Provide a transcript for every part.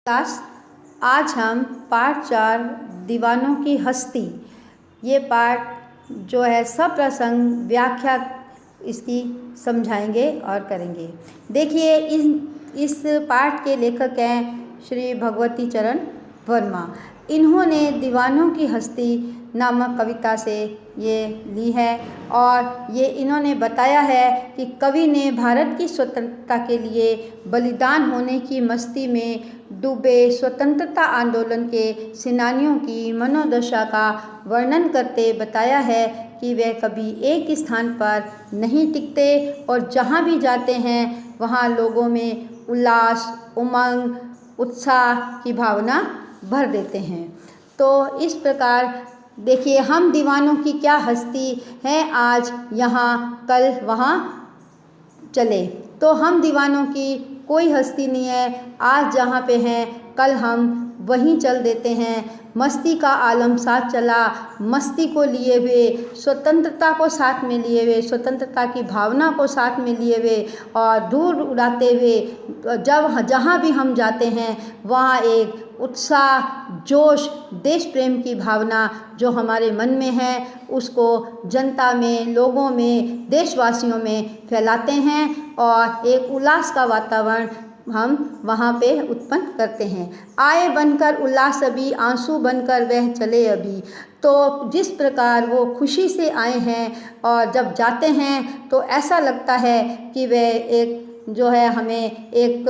Class आज हम पाठ 4 दीवानों की हस्ती ये पाठ जो है सप्रसंग व्याख्या इसकी समझाएंगे और करेंगे। देखिए इस पाठ के लेखक हैं श्री भगवती चरण वर्मा। इन्होंने दीवानों की हस्ती नामक कविता से ये ली है और ये इन्होंने बताया है कि कवि ने भारत की स्वतंत्रता के लिए बलिदान होने की मस्ती में डूबे स्वतंत्रता आंदोलन के सेनानियों की मनोदशा का वर्णन करते बताया है कि वे कभी एक स्थान पर नहीं टिकते और जहाँ भी जाते हैं वहाँ लोगों में उल्लास, उमंग, उत्साह की भावना भर देते हैं। तो इस प्रकार देखिए, हम दीवानों की क्या हस्ती है, आज यहाँ कल वहाँ चले। तो हम दीवानों की कोई हस्ती नहीं है, आज जहाँ पे हैं कल हम वहीं चल देते हैं। मस्ती का आलम साथ चला, मस्ती को लिए हुए, स्वतंत्रता को साथ में लिए हुए, स्वतंत्रता की भावना को साथ में लिए हुए और दूर उड़ाते हुए जब जहाँ भी हम जाते हैं वहाँ एक उत्साह, जोश, देश प्रेम की भावना जो हमारे मन में है उसको जनता में, लोगों में, देशवासियों में फैलाते हैं और एक उल्लास का वातावरण हम वहाँ पे उत्पन्न करते हैं। आए बनकर उल्लास अभी, आंसू बनकर वह चले अभी। तो जिस प्रकार वो खुशी से आए हैं और जब जाते हैं तो ऐसा लगता है कि वे एक जो है हमें एक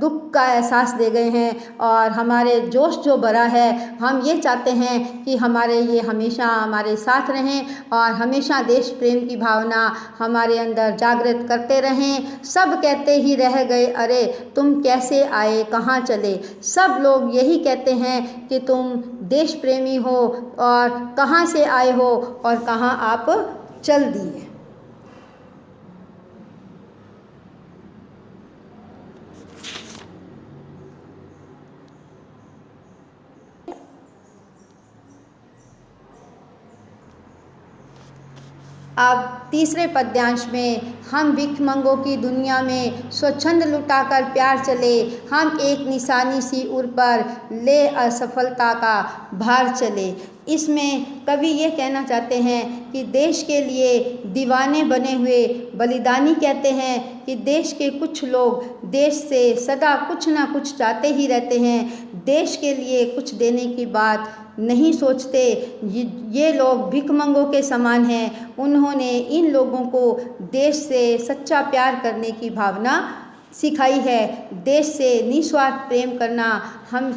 दुख का एहसास दे गए हैं और हमारे जोश जो भरा है, हम ये चाहते हैं कि हमारे ये हमेशा हमारे साथ रहें और हमेशा देश प्रेम की भावना हमारे अंदर जागृत करते रहें। सब कहते ही रह गए, अरे तुम कैसे आए, कहाँ चले। सब लोग यही कहते हैं कि तुम देश प्रेमी हो और कहाँ से आए हो और कहाँ आप चल दिए। अब तीसरे पद्यांश में हम भिखमंगों की दुनिया में स्वच्छंद लुटाकर प्यार चले, हम एक निशानी सी उर पर ले असफलता का भार चले। इसमें कवि ये कहना चाहते हैं कि देश के लिए दीवाने बने हुए बलिदानी कहते हैं कि देश के कुछ लोग देश से सदा कुछ ना कुछ चाहते ही रहते हैं, देश के लिए कुछ देने की बात नहीं सोचते। ये लोग भिखमंगों के समान हैं। उन्होंने इन लोगों को देश से सच्चा प्यार करने की भावना सिखाई है। देश से निस्वार्थ प्रेम करना हम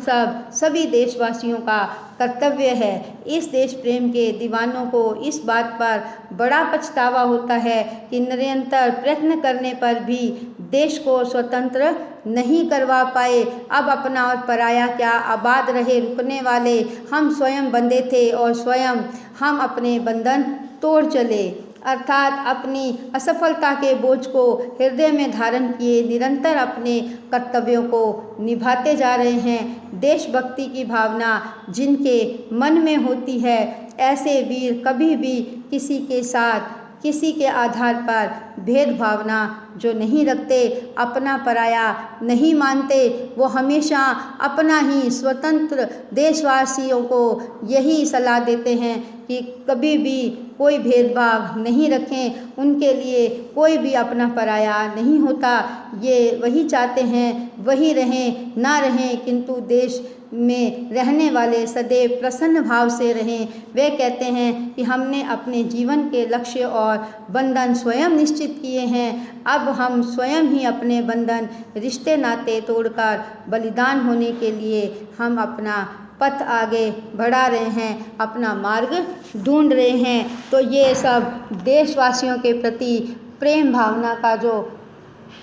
सभी देशवासियों का कर्तव्य है। इस देश प्रेम के दीवानों को इस बात पर बड़ा पछतावा होता है कि निरंतर प्रयत्न करने पर भी देश को स्वतंत्र नहीं करवा पाए। अब अपना और पराया क्या, आबाद रहे रुकने वाले, हम स्वयं बंधे थे और स्वयं हम अपने बंधन तोड़ चले। अर्थात अपनी असफलता के बोझ को हृदय में धारण किए निरंतर अपने कर्तव्यों को निभाते जा रहे हैं। देशभक्ति की भावना जिनके मन में होती है, ऐसे वीर कभी भी किसी के साथ, किसी के आधार पर भेदभावना जो नहीं रखते, अपना पराया नहीं मानते, वो हमेशा अपना ही स्वतंत्र देशवासियों को यही सलाह देते हैं कि कभी भी कोई भेदभाव नहीं रखें, उनके लिए कोई भी अपना पराया नहीं होता। ये वही चाहते हैं, वही रहें, ना रहें, किंतु देश में रहने वाले सदैव प्रसन्न भाव से रहें। वे कहते हैं कि हमने अपने जीवन के लक्ष्य और बंधन स्वयं निश्चित किए हैं, अब हम स्वयं ही अपने बंधन, रिश्ते नाते तोड़कर बलिदान होने के लिए हम अपना पथ आगे बढ़ा रहे हैं, अपना मार्ग ढूंढ रहे हैं। तो ये सब देशवासियों के प्रति प्रेम भावना का जो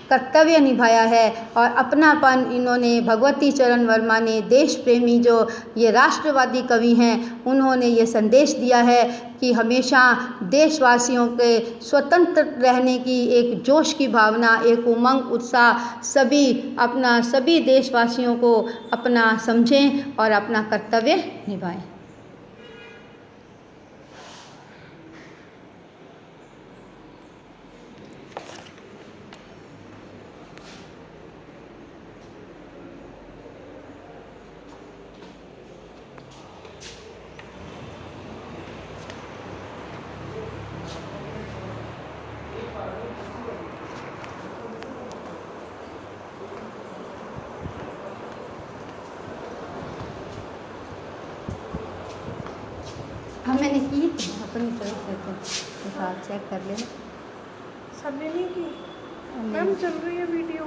कर्तव्य निभाया है और अपनापन इन्होंने भगवती चरण वर्मा ने, देश प्रेमी जो ये राष्ट्रवादी कवि हैं, उन्होंने ये संदेश दिया है कि हमेशा देशवासियों के स्वतंत्र रहने की एक जोश की भावना, एक उमंग, उत्साह सभी देशवासियों को अपना समझें और अपना कर्तव्य निभाएं। हाँ मैंने की अपनी तरफ से, तो आप चेक कर लेना। सबने नहीं की मैम, चल रही है वीडियो।